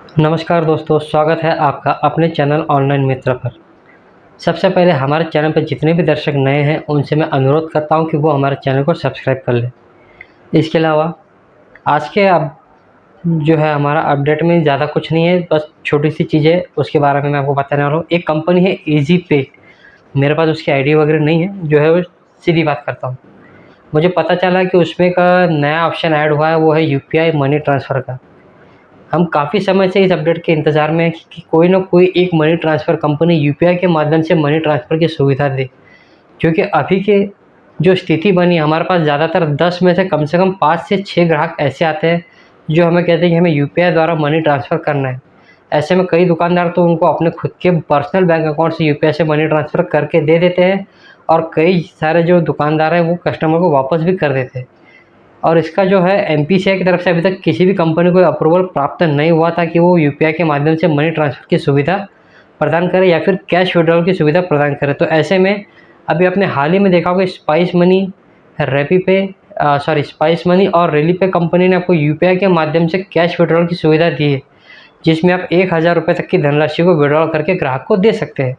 नमस्कार दोस्तों, स्वागत है आपका अपने चैनल ऑनलाइन मित्र पर। सबसे पहले हमारे चैनल पर जितने भी दर्शक नए हैं उनसे मैं अनुरोध करता हूं कि वो हमारे चैनल को सब्सक्राइब कर लें। इसके अलावा आज के अब जो है हमारा अपडेट में ज़्यादा कुछ नहीं है, बस छोटी सी चीज़ें उसके बारे में मैं आपको बताने वाला हूँ। एक कंपनी है ईज़ी पे, मेरे पास उसकी आईडी वगैरह नहीं है, जो है वो सीधी बात करता हूँ। मुझे पता चला कि उसमें का नया ऑप्शन ऐड हुआ है, वो है यूपीआई मनी ट्रांसफ़र का। हम काफ़ी समय से इस अपडेट के इंतज़ार में हैं कि कोई ना कोई एक मनी ट्रांसफ़र कंपनी यूपीआई के माध्यम से मनी ट्रांसफ़र की सुविधा दे। क्योंकि अभी के जो स्थिति बनी, हमारे पास ज़्यादातर 10 में से कम 5 से 6 ग्राहक ऐसे आते हैं जो हमें कहते हैं कि हमें यूपीआई द्वारा मनी ट्रांसफ़र करना है। ऐसे में कई दुकानदार तो उनको अपने खुद के पर्सनल बैंक अकाउंट से यूपीआई से मनी ट्रांसफ़र करके दे देते हैं, और कई सारे जो दुकानदार हैं वो कस्टमर को वापस भी कर देते हैं। और इसका जो है एमपीसीआई की तरफ से अभी तक किसी भी कंपनी को अप्रूवल प्राप्त नहीं हुआ था कि वो यूपीआई के माध्यम से मनी ट्रांसफ़र की सुविधा प्रदान करे या फिर कैश विड्रॉल की सुविधा प्रदान करे। तो ऐसे में अभी आपने हाल ही में देखा होगा स्पाइस मनी, स्पाइस मनी और रेलीपे कंपनी ने आपको यूपीआई के माध्यम से कैश विड्रॉल की सुविधा दी है, जिसमें आप 1000 रुपये तक की धनराशि को विड्रॉल करके ग्राहक को दे सकते हैं।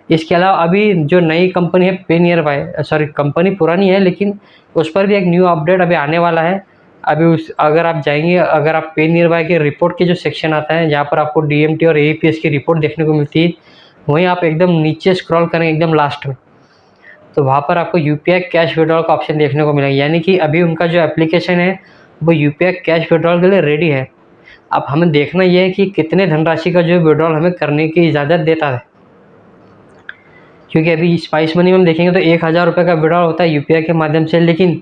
इसके अलावा अभी जो नई कंपनी है पे नियर बाय, कंपनी पुरानी है लेकिन उस पर भी एक न्यू अपडेट अभी आने वाला है। अभी उस अगर आप जाएंगे, अगर आप पे नियर बाय के रिपोर्ट के जो सेक्शन आता है जहाँ पर आपको डीएमटी और एईपीएस की रिपोर्ट देखने को मिलती है, वहीं आप एकदम नीचे स्क्रॉल करें एकदम लास्ट में, तो वहाँ पर आपको यूपीआई कैश विड्रॉल का ऑप्शन देखने को मिलेगा। यानी कि अभी उनका जो एप्लीकेशन है वो यूपीआई कैश विड्रॉल के लिए रेडी है। अब हमें देखना यह है कि कितने धनराशि का जो विड्रॉल हमें करने की इजाज़त देता है। क्योंकि अभी स्पाइस मनी में हम देखेंगे तो 1000 रुपये का विड्रॉल होता है यूपीआई के माध्यम से, लेकिन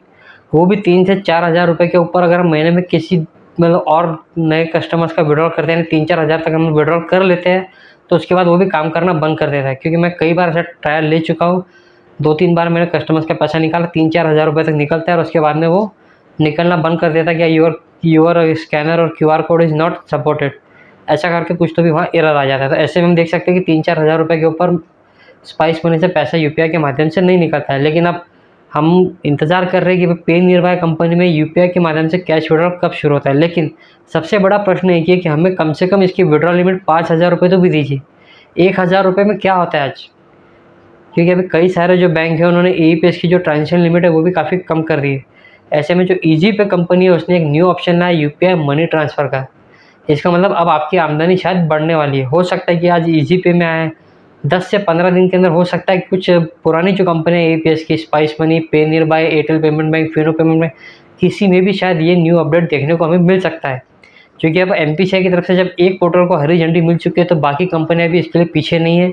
वो भी 3 से 4000 रुपये के ऊपर अगर हम महीने में किसी मतलब और नए कस्टमर्स का विड्रॉल करते हैं, 3-4 हज़ार तक हम विड्रॉल कर लेते हैं, तो उसके बाद वो भी काम करना बंद कर देता है। क्योंकि मैं कई बार ऐसा ट्रायल ले चुका हूँ, 2-3 बार मैंने कस्टमर्स का पैसा निकाला, 3-4 हज़ार रुपये तक निकलता है और उसके बाद में वो निकलना बंद कर देता है कि यूर स्कैनर और QR code is not supported, ऐसा करके कुछ तो भी वहाँ एरर आ जाता है। तो ऐसे में हम देख सकते हैं कि 3-4 हज़ार रुपये के ऊपर स्पाइस मनी से पैसा यूपीआई के माध्यम से नहीं निकलता है। लेकिन अब हम इंतज़ार कर रहे हैं कि पे नियर बाय कंपनी में यूपीआई के माध्यम से कैश विड्रॉल कब शुरू होता है। लेकिन सबसे बड़ा प्रश्न एक ही है कि हमें कम से कम इसकी विड्रॉल लिमिट 5000 रुपये तो भी दीजिए। 1000 रुपये में क्या होता है आज? क्योंकि अभी कई सारे जो बैंक हैं उन्होंने एईपीएस की जो ट्रांजेक्शन लिमिट है वो भी काफ़ी कम कर दी है। ऐसे में जो ईजी पे कंपनी है उसने एक न्यू ऑप्शन लाया यूपीआई मनी ट्रांसफ़र का। इसका मतलब अब आपकी आमदनी शायद बढ़ने वाली है। हो सकता है कि आज ईजी पे में आए, 10 से 15 दिन के अंदर हो सकता है कि कुछ पुरानी जो कंपनी है एईपीएस की, स्पाइस मनी, पे near by, Airtel payment bank, Fino payment bank, किसी में भी शायद ये न्यू अपडेट देखने को हमें मिल सकता है। क्योंकि अब एमपीसीआई की तरफ से जब एक पोर्टल को हरी झंडी मिल चुकी है तो बाकी कंपनियां भी इसके लिए पीछे नहीं है।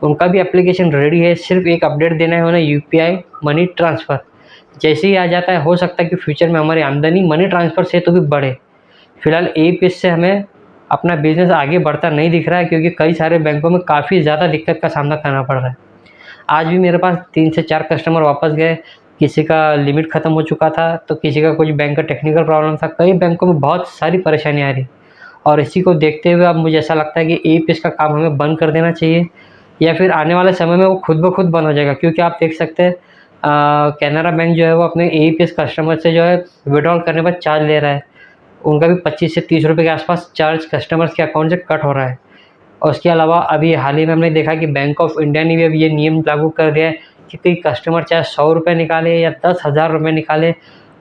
उनका भी एप्लीकेशन रेडी है, सिर्फ एक अपडेट देना है उन्हें, यूपीआई मनी ट्रांसफ़र। जैसे ही आ जाता है हो सकता है कि फ्यूचर में हमारी आमदनी मनी ट्रांसफ़र से तो भी बढ़े। फिलहाल एईपीएस से हमें अपना बिज़नेस आगे बढ़ता नहीं दिख रहा है, क्योंकि कई सारे बैंकों में काफ़ी ज़्यादा दिक्कत का सामना करना पड़ रहा है। आज भी मेरे पास 3 से 4 कस्टमर वापस गए, किसी का लिमिट ख़त्म हो चुका था, तो किसी का कुछ बैंक का टेक्निकल प्रॉब्लम था। कई बैंकों में बहुत सारी परेशानी आ रही, और इसी को देखते हुए अब मुझे ऐसा लगता है कि एईपीएस का काम हमें बंद कर देना चाहिए, या फिर आने वाले समय में वो खुद ब खुद बंद हो जाएगा। क्योंकि आप देख सकते हैं कैनरा बैंक जो है वो अपने एईपीएस कस्टमर से जो है विड्रॉल करने पर चार्ज ले रहा है। उनका भी 25 से 30 रुपये के आसपास चार्ज कस्टमर्स के अकाउंट से कट हो रहा है। और उसके अलावा अभी हाल ही में हमने देखा कि बैंक ऑफ इंडिया ने भी अब ये नियम लागू कर दिया है कि कोई कस्टमर चाहे 100 रुपये निकाले या 10,000 रुपये निकाले,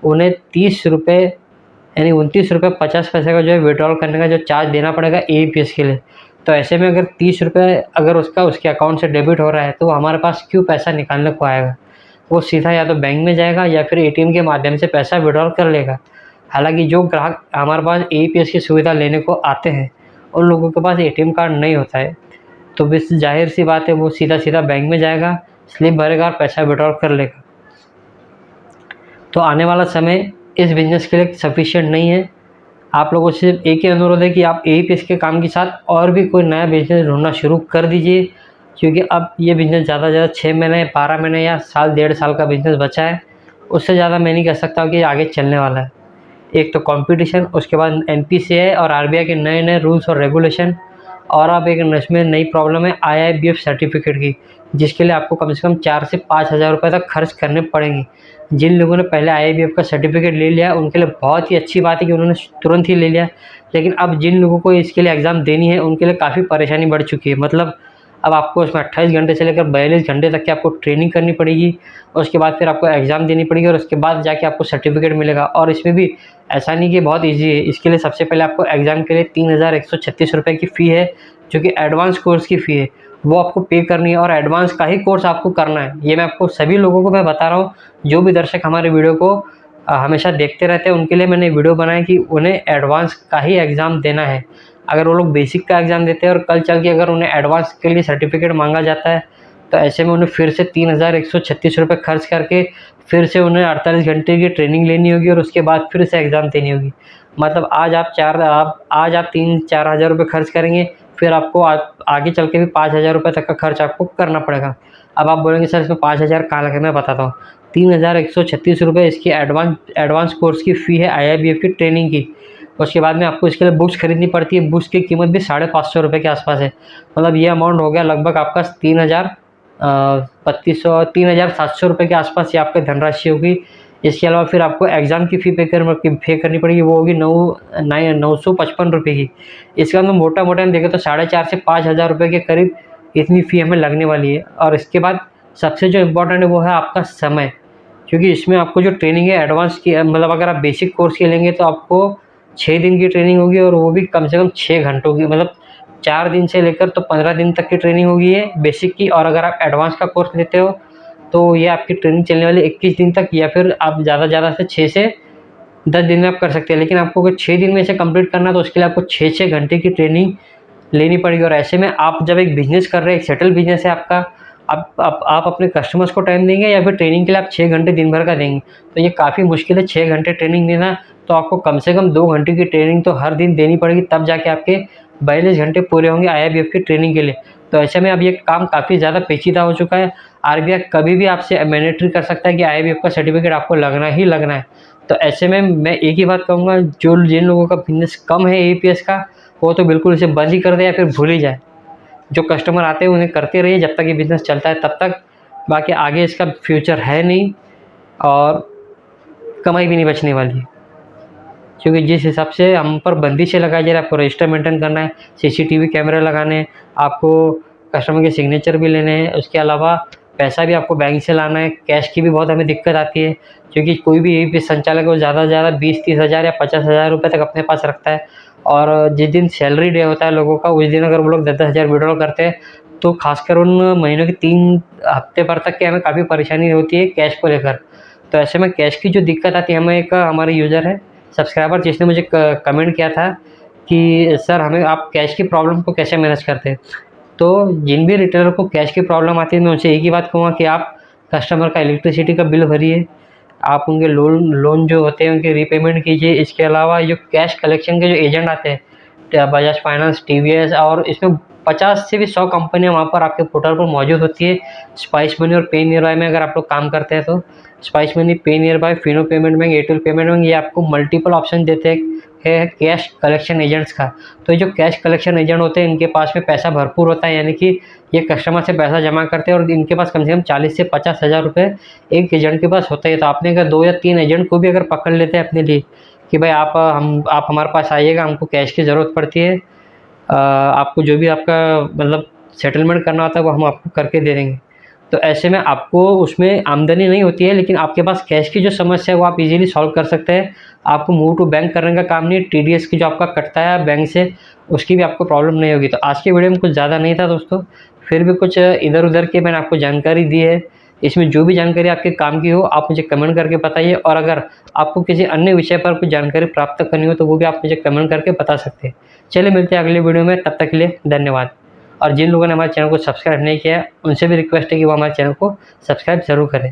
उन्हें 30 रुपये यानी 29 रुपये 50 पैसे का जो है विड्रॉल करने का जो चार्ज देना पड़ेगा एईपीएस के लिए। तो ऐसे में अगर 30 रुपये अगर उसके अकाउंट से डेबिट हो रहा है तो हमारे पास क्यों पैसा निकालने को आएगा? वो सीधा या तो बैंक में जाएगा या फिर एटीएम के माध्यम से पैसा विड्रॉल कर लेगा। हालांकि जो ग्राहक हमारे पास एईपीएस की सुविधा लेने को आते हैं उन लोगों के पास एटीएम कार्ड नहीं होता है, तो बस जाहिर सी बात है वो सीधा सीधा बैंक में जाएगा, स्लिप भरेगा और पैसा विड्रॉल कर लेगा। तो आने वाला समय इस बिज़नेस के लिए सफिशिएंट नहीं है। आप लोगों से सिर्फ एक ही अनुरोध है कि आप एईपीएस के काम के साथ और भी कोई नया बिज़नेस ढूंढना शुरू कर दीजिए। क्योंकि अब ये बिज़नेस ज़्यादा से ज़्यादा 6 महीने, 12 महीने या साल, 1.5 साल का बिज़नेस बचा है। उससे ज़्यादा मैं नहीं कह सकता कि आगे चलने वाला है। एक तो कंपटीशन, उसके बाद एनपीसीआई और आरबीआई के नए नए रूल्स और रेगुलेशन, और अब एक इसमें नई प्रॉब्लम है IIBF सर्टिफिकेट की, जिसके लिए आपको कम से कम 4 से 5 हज़ार रुपये तक खर्च करने पड़ेंगे। जिन लोगों ने पहले IIBF का सर्टिफिकेट ले लिया उनके लिए बहुत ही अच्छी बात है कि उन्होंने तुरंत ही ले लिया, लेकिन अब जिन लोगों को इसके लिए एग्ज़ाम देनी है उनके लिए काफ़ी परेशानी बढ़ चुकी है। मतलब अब आपको उसमें 28 घंटे से लेकर 42 घंटे तक की आपको ट्रेनिंग करनी पड़ेगी, और उसके बाद फिर आपको एग्ज़ाम देनी पड़ेगी, और उसके बाद जाके आपको सर्टिफिकेट मिलेगा। और इसमें भी ऐसा नहीं कि बहुत ईजी है, इसके लिए सबसे पहले आपको एग्ज़ाम के लिए 3136 रुपये की फ़ी है, जो कि एडवांस कोर्स की फ़ी है, वो आपको पे करनी है, और एडवांस का ही कोर्स आपको करना है। ये मैं आपको सभी लोगों को मैं बता रहा हूँ, जो भी दर्शक हमारे वीडियो को हमेशा देखते रहते हैं, उनके लिए मैंने वीडियो बनाया कि उन्हें एडवांस का ही एग्ज़ाम देना है। अगर वो लोग बेसिक का एग्ज़ाम देते हैं और कल चल के अगर उन्हें एडवांस के लिए सर्टिफिकेट मांगा जाता है, तो ऐसे में उन्हें फिर से 3136 रुपये खर्च करके फिर से उन्हें 48 घंटे की ट्रेनिंग लेनी होगी, और उसके बाद फिर से एग्ज़ाम देनी होगी। मतलब आज आप 3-4 हज़ार रुपये खर्च करेंगे, फिर आपको आगे चल के भी 5 हज़ार रुपये तक का खर्च आपको करना पड़ेगा। अब आप बोलेंगे सर इसमें 5 हज़ार कहाँ लगे, मैं बताता हूँ। 3136 रुपये इसकी एडवांस कोर्स की फ़ी है IIBF की ट्रेनिंग की। उसके बाद में आपको इसके लिए बुक्स खरीदनी पड़ती है, बुक्स की कीमत भी 550 रुपये के आसपास है। मतलब ये अमाउंट हो गया लगभग आपका 3,700 रुपये के आसपास ये आपकी धनराशि होगी। इसके अलावा फिर आपको एग्ज़ाम की फ़ी पे करनी पड़ेगी, वो होगी 955 रुपये की। इसका हम मोटा-मोटा हम देखें तो 4,500 से 5,000 रुपये के करीब इतनी फ़ी हमें लगने वाली है। और इसके बाद सबसे जो इम्पोर्टेंट है वो है आपका समय, क्योंकि इसमें आपको जो ट्रेनिंग है एडवांस की, मतलब अगर आप बेसिक कोर्स की लेंगे तो आपको 6 दिन की ट्रेनिंग होगी, और वो भी कम से कम 6 घंटों की। मतलब 4 दिन से लेकर तो 15 दिन तक की ट्रेनिंग होगी ये बेसिक की। और अगर आप एडवांस का कोर्स लेते हो तो ये आपकी ट्रेनिंग चलने वाली 21 दिन तक, या फिर आप ज़्यादा से ज़्यादा से 6 से 10 दिन में आप कर सकते हैं। लेकिन आपको अगर 6 दिन में इसे कंप्लीट करना है तो उसके लिए आपको 6-6 घंटे की ट्रेनिंग लेनी पड़ेगी। और ऐसे में आप जब एक बिज़नेस कर रहे हैं, एक सेटल बिज़नेस है आपका, आप अपने कस्टमर्स को टाइम देंगे या फिर ट्रेनिंग के लिए आप 6 घंटे दिन भर का देंगे, तो ये काफ़ी मुश्किल है 6 घंटे ट्रेनिंग देना। तो आपको कम से कम 2 घंटे की ट्रेनिंग तो हर दिन देनी पड़ेगी, तब जाके आपके 42 घंटे पूरे होंगे IIBF की ट्रेनिंग के लिए। तो ऐसे में अब ये काम काफ़ी ज़्यादा पेचीदा हो चुका है। RBI कभी भी आपसे मैंडेटरी कर सकता है कि IIBF का सर्टिफिकेट आपको लगना ही लगना है। तो ऐसे में मैं एक ही बात कहूँगा, जिन लोगों का बिज़नेस कम है APS का, वो तो बिल्कुल इसे बंद ही कर दे या फिर भूल ही जाए। जो कस्टमर आते हैं उन्हें करते रहिए जब तक ये बिज़नेस चलता है तब तक, बाकी आगे इसका फ्यूचर है नहीं, और कमाई भी नहीं बचने वाली है। क्योंकि जिस हिसाब से हम पर बंदिशें लगाई जा रही है, आपको रजिस्टर मेंटेन करना है, CCTV कैमरे लगाने हैं, आपको कस्टमर के सिग्नेचर भी लेने हैं, उसके अलावा पैसा भी आपको बैंक से लाना है। कैश की भी बहुत हमें दिक्कत आती है, क्योंकि कोई भी APS संचालक है वो ज़्यादा से ज़्यादा 20-30 हज़ार या 50 हज़ार रुपये तक अपने पास रखता है। और जिस दिन सैलरी डे होता है लोगों का, उस दिन अगर वो लोग 10-10 हज़ार विड्रॉ करते हैं, तो खासकर उन महीनों के 3 हफ्ते भर तक की हमें काफ़ी परेशानी होती है कैश को लेकर। तो ऐसे में कैश की जो दिक्कत आती है, हमें एक हमारे यूज़र है सब्सक्राइबर जिसने मुझे कमेंट किया था कि सर हमें आप कैश की प्रॉब्लम को कैसे मैनेज करते हैं। तो जिन भी रिटेलर को कैश की प्रॉब्लम आती है, मैं उनसे एक ही बात कहूँगा कि आप कस्टमर का इलेक्ट्रिसिटी का बिल भरिए, आप उनके लोन जो होते हैं उनकी रीपेमेंट कीजिए। इसके अलावा जो कैश कलेक्शन के जो एजेंट आते हैं, बजाज फाइनेंस, TVS, और इसमें 50 से भी 100 कंपनियाँ वहाँ पर आपके पोर्टल पर मौजूद होती है। स्पाइस मनी और पे नियर बाय में अगर आप लोग काम करते हैं तो स्पाइस मनी, पे near by, Fino payment bank, Airtel payment bank, ये आपको मल्टीपल ऑप्शन देते हैं है कैश कलेक्शन एजेंट्स का। तो जो कैश कलेक्शन एजेंट होते हैं इनके पास में पैसा भरपूर होता है, यानी कि ये कस्टमर से पैसा जमा करते हैं, और इनके पास कम से कम 40 से 50 हज़ार रुपये एक एजेंट के पास होता है। तो आपने अगर 2 या 3 एजेंट को भी अगर पकड़ लेते हैं अपने लिए कि भाई आप हमारे पास आइएगा, हमको कैश की ज़रूरत पड़ती है, आपको जो भी आपका मतलब सेटलमेंट करना होता है वो हम आपको करके दे देंगे। तो ऐसे में आपको उसमें आमदनी नहीं होती है, लेकिन आपके पास कैश की जो समस्या है वो आप इजीली सॉल्व कर सकते हैं। आपको मूव टू बैंक करने का काम नहीं है, TDS की जो आपका कटता है बैंक से, उसकी भी आपको प्रॉब्लम नहीं होगी। तो आज के वीडियो में कुछ ज़्यादा नहीं था दोस्तों, फिर भी कुछ इधर उधर की मैंने आपको जानकारी दी है। इसमें जो भी जानकारी आपके काम की हो आप मुझे कमेंट करके बताइए, और अगर आपको किसी अन्य विषय पर कुछ जानकारी प्राप्त करनी हो तो वो भी आप मुझे कमेंट करके बता सकते हैं। चलिए मिलते हैं अगले वीडियो में, तब तक के लिए धन्यवाद। और जिन लोगों ने हमारे चैनल को सब्सक्राइब नहीं किया है उनसे भी रिक्वेस्ट है कि वो हमारे चैनल को सब्सक्राइब ज़रूर करें।